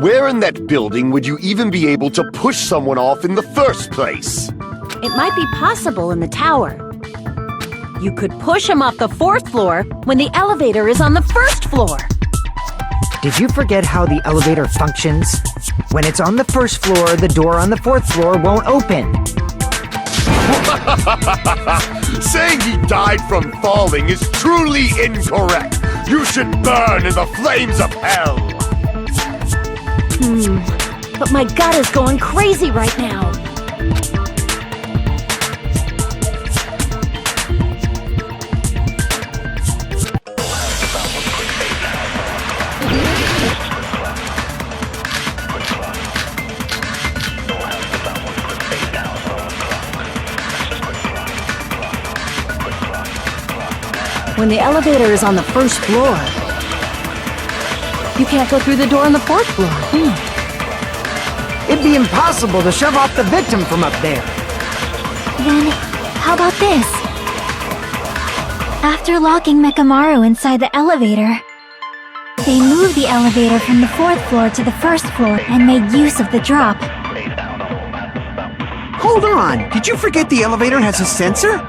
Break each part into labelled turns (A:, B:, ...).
A: Where in that building would you even be able to push someone off in the first place?
B: It might be possible in the tower. You could push him off the 4th floor when the elevator is on the 1st floor.
C: Did you forget how the elevator functions? When it's on the 1st floor, the door on the 4th floor won't open.
A: Saying he died from falling is truly incorrect. You should burn in the flames of hell.
B: But my gut is going crazy right now. When the elevator is on the 1st floor, you can't go through the door on the 4th floor.
C: It'd be impossible to shove off the victim from up there.
D: Then, how about this? After locking Mekamaru inside the elevator, they moved the elevator from the 4th floor to the 1st floor and made use of the drop.
E: Hold on! Did you forget the elevator has a sensor?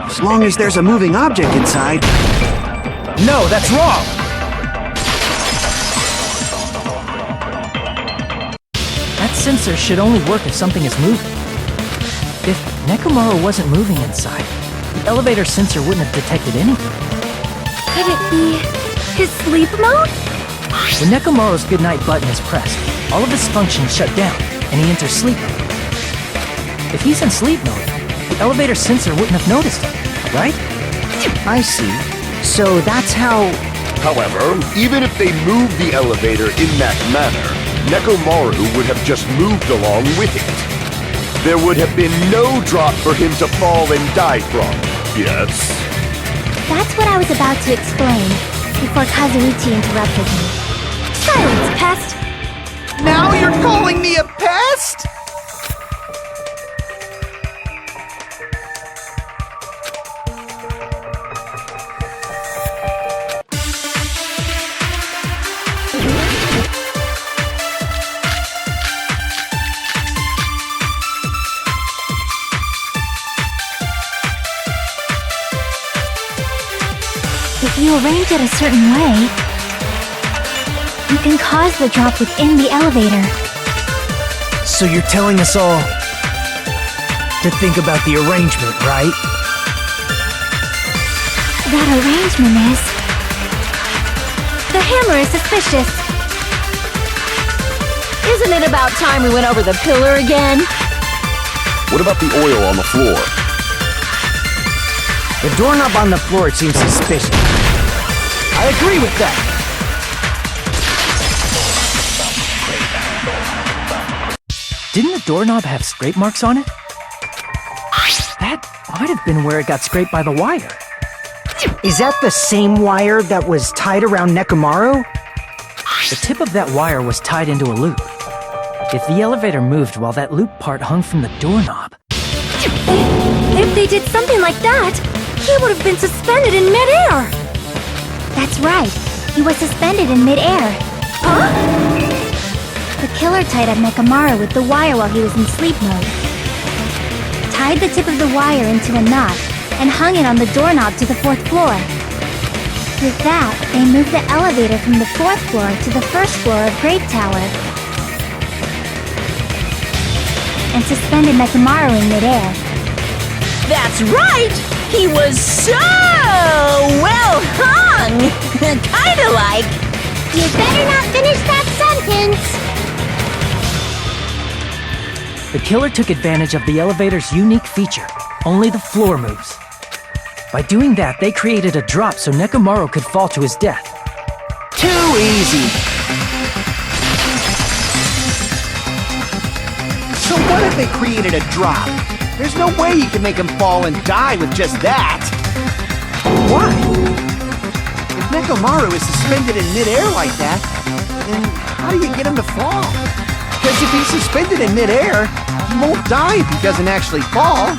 E: As long as there's a moving object inside.
C: No, that's wrong!
F: That sensor should only work if something is moving. If Nekomaru wasn't moving inside, the elevator sensor wouldn't have detected anything.
D: Could it be his sleep mode?
F: When Nekomaru's goodnight button is pressed, all of his functions shut down, and he enters sleep mode. If he's in sleep mode, the elevator sensor wouldn't have noticed him, right?
C: I see. So that's how...
A: However, even if they moved the elevator in that manner, Nekomaru would have just moved along with it. There would have been no drop for him to fall and die from. Yes?
D: That's what I was about to explain, before Kazuichi interrupted me. Silence, pest!
E: Now you're calling me a pest?
D: If you arrange it a certain way, you can cause the drop within the elevator.
C: So you're telling us all to think about the arrangement, right?
D: That arrangement is... The hammer is suspicious.
B: Isn't it about time we went over the pillar again?
A: What about the oil on the floor?
C: The doorknob on the floor seems suspicious. I agree with that.
F: Didn't the doorknob have scrape marks on it? That might have been where it got scraped by the wire.
C: Is that the same wire that was tied around Nekomaru?
F: The tip of that wire was tied into a loop. If the elevator moved while that loop part hung from the doorknob...
D: If they did something like that, he would have been suspended in midair! That's right, he was suspended in midair. Huh? The killer tied up Mekamaru with the wire while he was in sleep mode. Tied the tip of the wire into a knot and hung it on the doorknob to the 4th floor. With that, they moved the elevator from the 4th floor to the 1st floor of Grape Tower and suspended Mekamaru in midair.
B: That's right! He was so well hung! Kinda like...
D: You better not finish that sentence!
F: The killer took advantage of the elevator's unique feature. Only the floor moves. By doing that, they created a drop so Nekomaru could fall to his death.
E: Too easy. So what if they created a drop? There's no way you can make him fall and die with just that. Why? If Nekomaru is suspended in midair like that, then how do you get him to fall? Because if he's suspended in midair, he won't die if he doesn't actually fall.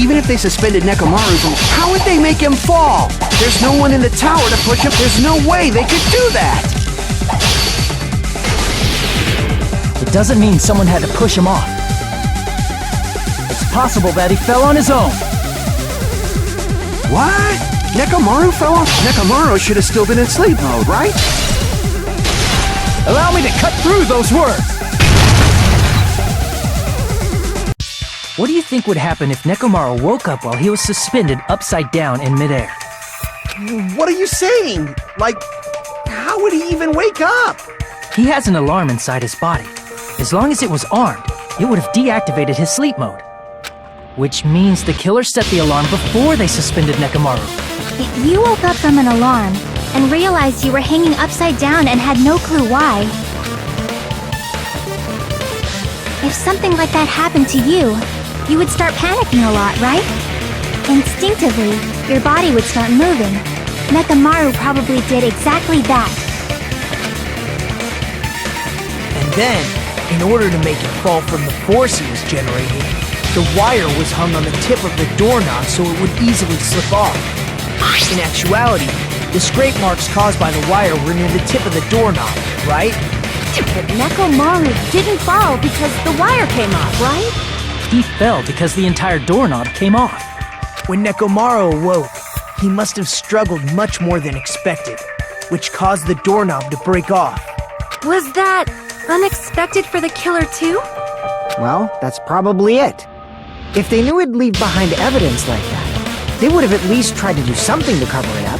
E: Even if they suspended Nekomaru from... How would they make him fall? There's no one in the tower to push him. There's no way they could do that!
F: It doesn't mean someone had to push him off. It's possible that he fell on his own.
E: What? Nekomaru fell off? Nekomaru should have still been in sleep mode, right?
F: Allow me to cut through those words! What do you think would happen if Nekomaru woke up while he was suspended upside down in midair?
E: What are you saying? Like, how would he even wake up?
F: He has an alarm inside his body. As long as it was armed, it would have deactivated his sleep mode. Which means the killer set the alarm before they suspended Nekomaru.
D: If you woke up from an alarm and realized you were hanging upside down and had no clue why, if something like that happened to you, you would start panicking a lot, right? Instinctively, your body would start moving. Nekomaru probably did exactly that.
G: And then, in order to make it fall from the force he was generating, the wire was hung on the tip of the doorknob so it would easily slip off. In actuality, the scrape marks caused by the wire were near the tip of the doorknob, right?
B: But Nekomaru didn't fall because the wire came off, right?
F: He fell because the entire doorknob came off.
G: When Nekomaru awoke, he must have struggled much more than expected, which caused the doorknob to break off.
D: Was that unexpected for the killer too?
C: Well, that's probably it. If they knew it'd leave behind evidence like that, they would have at least tried to do something to cover it up.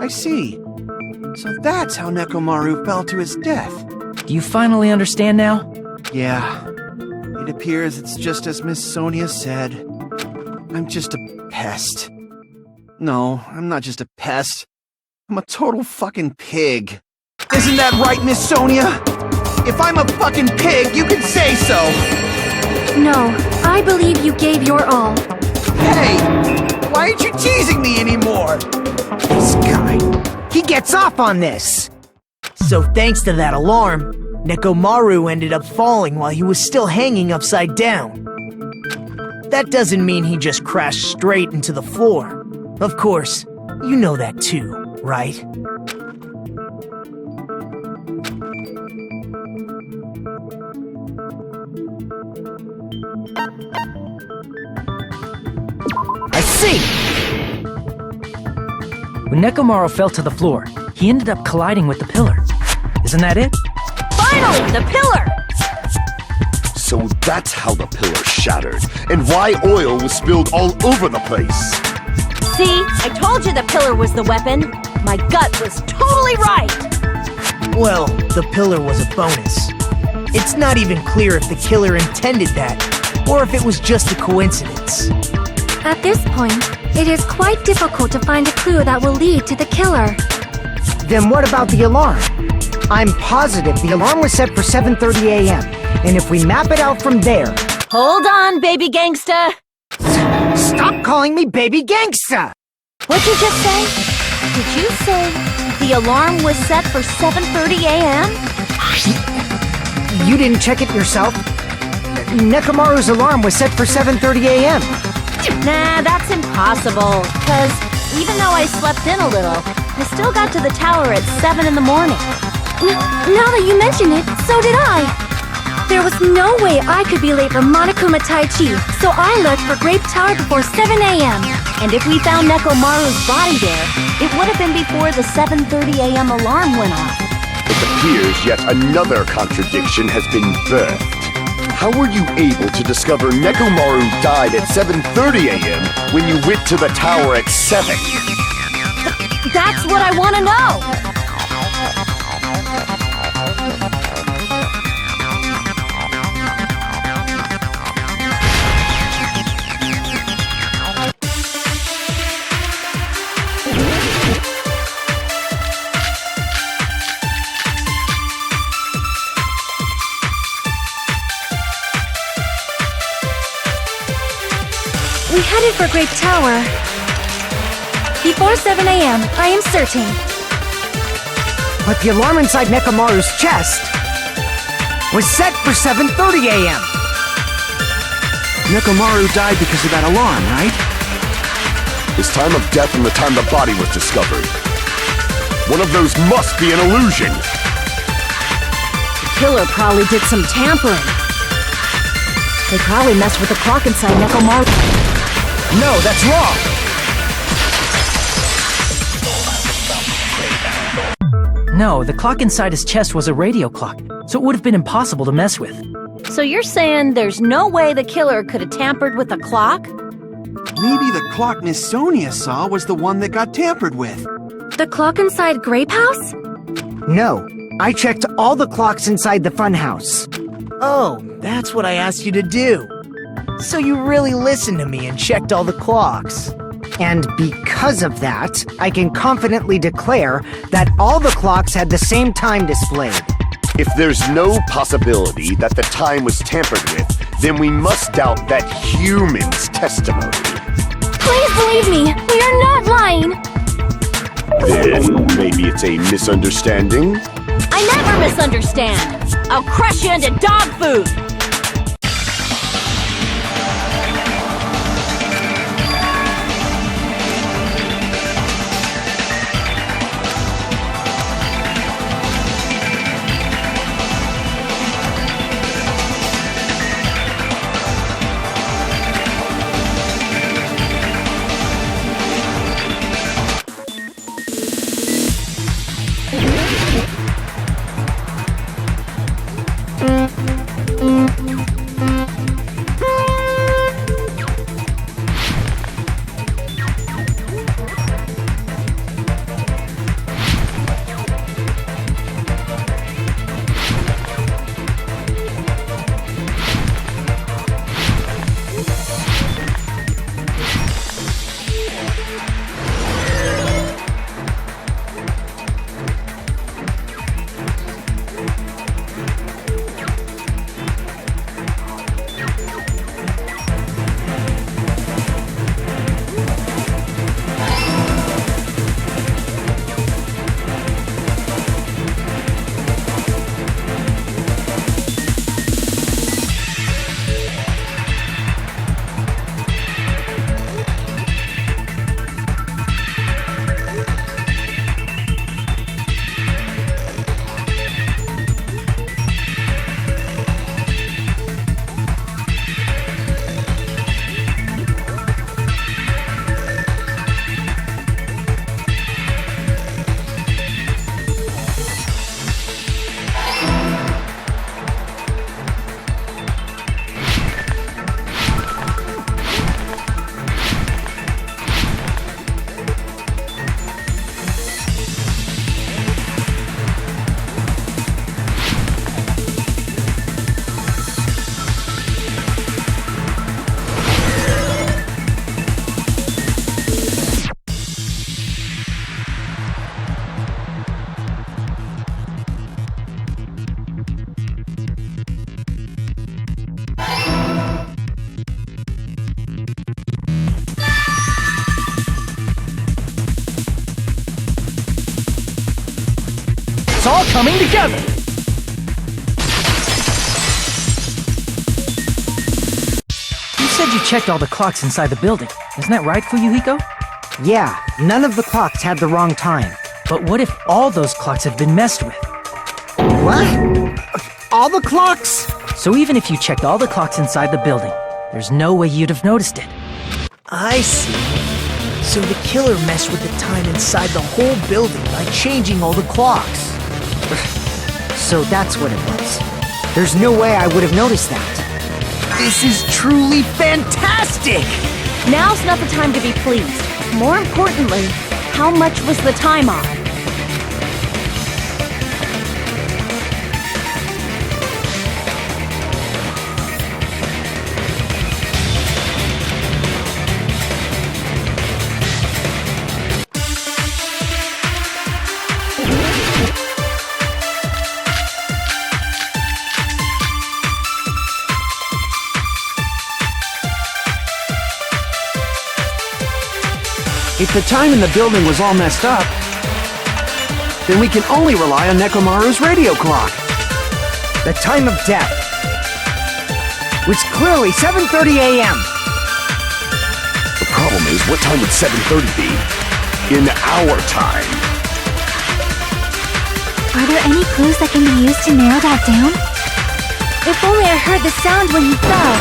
E: I see. So that's how Nekomaru fell to his death.
F: Do you finally understand now?
E: Yeah. It appears it's just as Miss Sonia said. I'm just a pest. No, I'm not just a pest. I'm a total fucking pig. Isn't that right, Miss Sonia? If I'm a fucking pig, you can say so!
D: No, I believe you gave your all.
E: Hey! Why aren't you teasing me anymore?
C: This guy, he gets off on this!
G: So thanks to that alarm, Nekomaru ended up falling while he was still hanging upside down. That doesn't mean he just crashed straight into the floor. Of course, you know that too, right?
C: I see!
F: When Nekomaru fell to the floor, he ended up colliding with the pillar. Isn't that it?
B: Finally, the pillar!
A: So that's how the pillar shattered, and why oil was spilled all over the place.
B: See, I told you the pillar was the weapon. My gut was totally right.
G: Well, the pillar was a bonus. It's not even clear if the killer intended that, or if it was just a coincidence.
D: At this point, it is quite difficult to find a clue that will lead to the killer.
C: Then what about the alarm? I'm positive the alarm was set for 7:30 a.m., and if we map it out from there...
B: Hold on, baby gangsta.
C: Stop calling me baby gangsta!
B: What'd you just say? Did you say the alarm was set for 7:30 a.m.?
C: You didn't check it yourself? Nekomaru's alarm was set for 7:30 a.m.
B: Nah, that's impossible. Because even though I slept in a little, I still got to the tower at 7 in the morning.
D: Now that you mention it, so did I. There was no way I could be late for Monokuma Tai Chi, so I left for Grape Tower before 7 a.m.
B: And if we found Nekomaru's body there, it would have been before the 7:30 a.m. alarm went off.
A: It appears yet another contradiction has been birthed. How were you able to discover Nekomaru died at 7:30 a.m. when you went to the tower at 7?
B: That's what I want to know!
D: for Grape Tower. Before 7 a.m., I am certain.
C: But the alarm inside Nekomaru's chest was set for 7:30 a.m.
E: Nekomaru died because of that alarm, right?
A: His time of death and the time the body was discovered. One of those must be an illusion.
B: The killer probably did some tampering. They probably messed with the clock inside Nekomaru.
F: No, that's wrong! No, the clock inside his chest was a radio clock, so it would have been impossible to mess with.
B: So you're saying there's no way the killer could have tampered with the clock?
E: Maybe the clock Miss Sonia saw was the one that got tampered with.
D: The clock inside Grape House?
C: No, I checked all the clocks inside the funhouse.
G: Oh, that's what I asked you to do. So you really listened to me and checked all the clocks.
C: And because of that, I can confidently declare that all the clocks had the same time displayed.
A: If there's no possibility that the time was tampered with, then we must doubt that human's testimony.
D: Please believe me, we are not lying!
A: Then maybe it's a misunderstanding?
B: I never misunderstand! I'll crush you into dog food!
F: It's all coming together! You said you checked all the clocks inside the building. Isn't that right, Fuyuhiko?
C: Yeah, none of the clocks had the wrong time.
F: But what if all those clocks have been messed with?
C: What? All the clocks?
F: So even if you checked all the clocks inside the building, there's no way you'd have noticed it.
G: I see. So the killer messed with the time inside the whole building by changing all the clocks.
C: So that's what it was. There's no way I would have noticed that.
G: This is truly fantastic!
B: Now's not the time to be pleased. More importantly, how much was the time off?
E: If the time in the building was all messed up, then we can only rely on Nekomaru's radio clock.
C: The time of death was clearly 7:30 a.m.
A: The problem is, what time would 7:30 be? In our time.
D: Are there any clues that can be used to narrow that down? If only I heard the sound when he fell.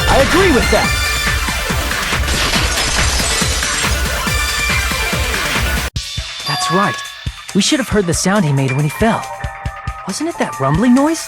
E: I agree with that.
F: That's right. We should have heard the sound he made when he fell. Wasn't it that rumbling noise?